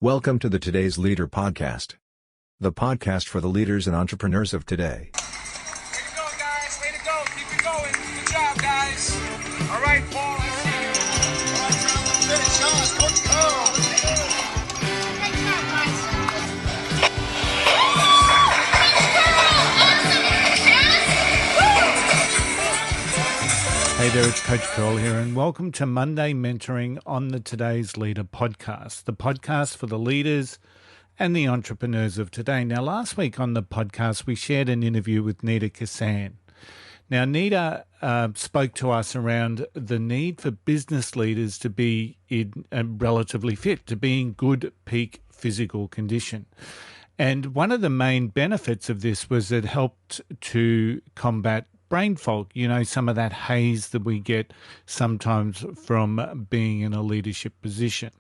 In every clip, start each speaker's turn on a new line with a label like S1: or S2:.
S1: Welcome to the Today's Leader podcast, the podcast for the leaders and entrepreneurs of today.
S2: Way to go, guys. Way to go. Keep it going. Good job, guys. All right, Paul, I see you. All right, Charlie. Finish on. Let's go.
S3: Hey there, it's Coach Curl here, and welcome to Monday Mentoring on the Today's Leader podcast, the podcast for the leaders and the entrepreneurs of today. Now, last week on the podcast, we shared an interview with Nita Kassan. Now, Nita spoke to us around the need for business leaders to be relatively fit, to be in good peak physical condition. And one of the main benefits of this was it helped to combat brain fog, some of that haze that we get sometimes from being in a leadership position.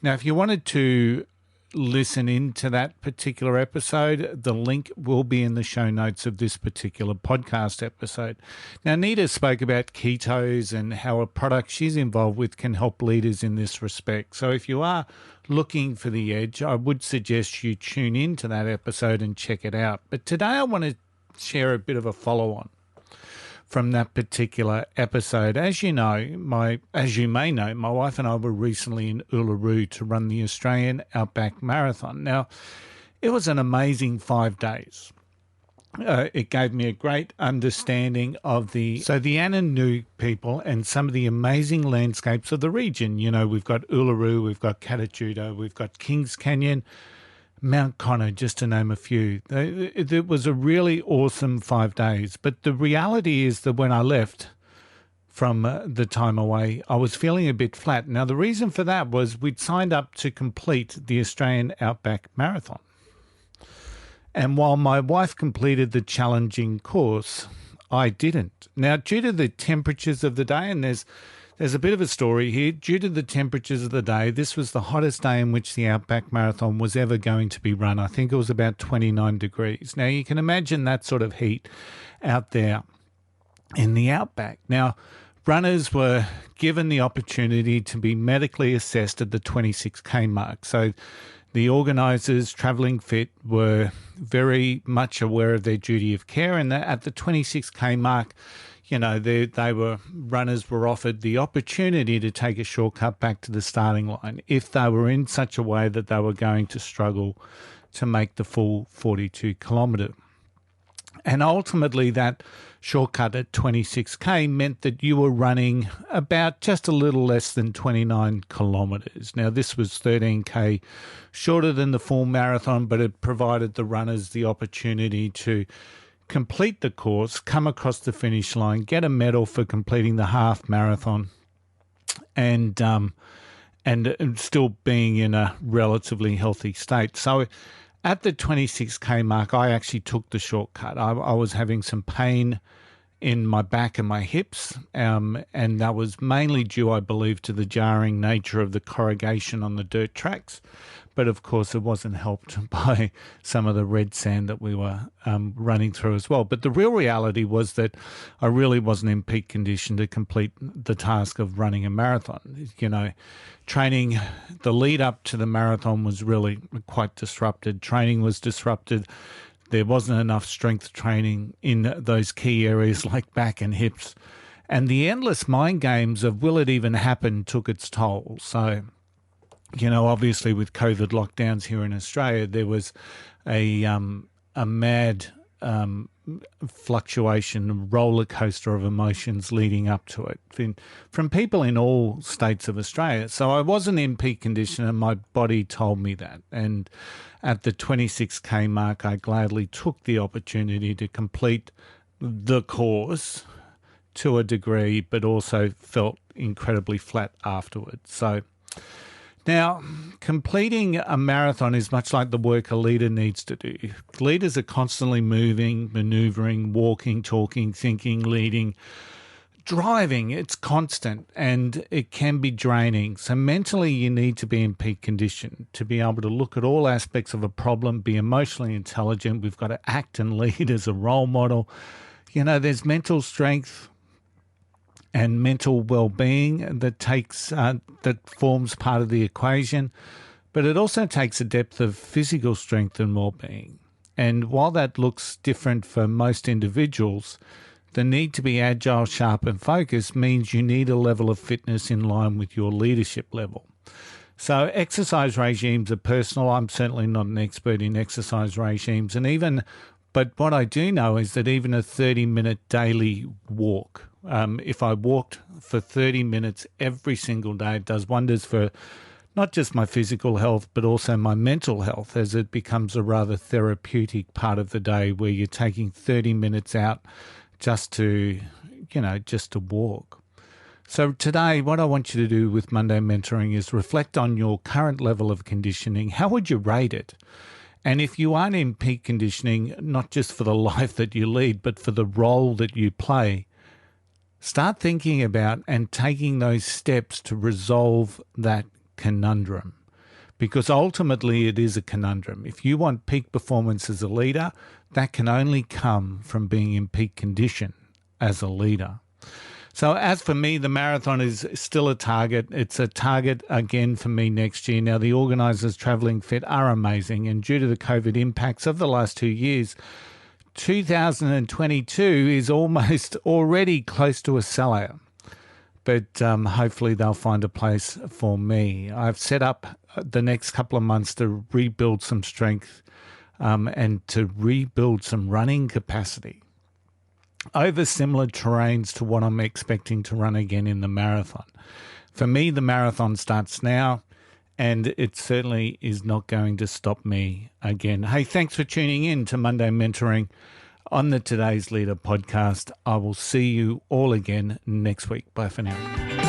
S3: Now, if you wanted to listen into that particular episode, the link will be in the show notes of this particular podcast episode. Now, Nita spoke about ketos and how a product she's involved with can help leaders in this respect. So if you are looking for the edge, I would suggest you tune into that episode and check it out. But today I want to share a bit of a follow-on from that particular episode. As you may know, my wife and I were recently in Uluru to run the Australian Outback Marathon. Now, it was an amazing 5 days. It gave me a great understanding of the Anangu people and some of the amazing landscapes of the region. We've got Uluru, we've got Katja Tjuta, we've got Kings Canyon, Mount Connor, just to name a few. It was a really awesome 5 days. But the reality is that when I left from the time away, I was feeling a bit flat. Now, the reason for that was we'd signed up to complete the Australian Outback Marathon. And while my wife completed the challenging course, I didn't. Now, due to the temperatures of the day, and there's a bit of a story here. Due to the temperatures of the day, this was the hottest day in which the Outback Marathon was ever going to be run. I think it was about 29 degrees. Now, you can imagine that sort of heat out there in the Outback. Now, runners were given the opportunity to be medically assessed at the 26K mark. So the organisers, Travelling Fit, were very much aware of their duty of care, and at the 26K mark, runners were offered the opportunity to take a shortcut back to the starting line if they were in such a way that they were going to struggle to make the full 42 kilometre. And ultimately that shortcut at 26K meant that you were running about just a little less than 29 kilometres. Now, this was 13K shorter than the full marathon, but it provided the runners the opportunity to complete the course, come across the finish line, get a medal for completing the half marathon, and still being in a relatively healthy state. So at the 26K mark, I actually took the shortcut. I was having some pain in my back and my hips, and that was mainly due, I believe, to the jarring nature of the corrugation on the dirt tracks. But of course, it wasn't helped by some of the red sand that we were running through as well. But the real reality was that I really wasn't in peak condition to complete the task of running a marathon. Training, the lead up to the marathon was really quite disrupted. Training was disrupted. There wasn't enough strength training in those key areas like back and hips. And the endless mind games of will it even happen took its toll. So, obviously with COVID lockdowns here in Australia, there was a mad fluctuation, roller coaster of emotions leading up to it from people in all states of Australia. So I wasn't in peak condition, and my body told me that. And at the 26K mark, I gladly took the opportunity to complete the course to a degree, but also felt incredibly flat afterwards. So now, completing a marathon is much like the work a leader needs to do. Leaders are constantly moving, maneuvering, walking, talking, thinking, leading, driving. It's constant, and it can be draining. So mentally, you need to be in peak condition to be able to look at all aspects of a problem, be emotionally intelligent. We've got to act and lead as a role model. There's mental strength and mental well-being that forms part of the equation. but it also takes a depth of physical strength and well-being. And while that looks different for most individuals, the need to be agile, sharp and focused means you need a level of fitness in line with your leadership level. So exercise regimes are personal. I'm certainly not an expert in exercise regimes, but what I do know is that even a 30-minute daily walk, if I walked for 30 minutes every single day, it does wonders for not just my physical health, but also my mental health, as it becomes a rather therapeutic part of the day where you're taking 30 minutes out just to walk. So today, what I want you to do with Monday Mentoring is reflect on your current level of conditioning. How would you rate it? And if you aren't in peak conditioning, not just for the life that you lead, but for the role that you play, start thinking about and taking those steps to resolve that conundrum. Because ultimately it is a conundrum. If you want peak performance as a leader, that can only come from being in peak condition as a leader. So as for me, the marathon is still a target. It's a target again for me next year. Now, the organisers Travelling Fit are amazing, and due to the COVID impacts of the last 2 years, 2022 is almost already close to a sellout. But hopefully they'll find a place for me. I've set up the next couple of months to rebuild some strength and to rebuild some running capacity over similar terrains to what I'm expecting to run again in the marathon. For me, the marathon starts now, and it certainly is not going to stop me again. Hey, thanks for tuning in to Monday Mentoring on the Today's Leader podcast. I will see you all again next week. Bye for now.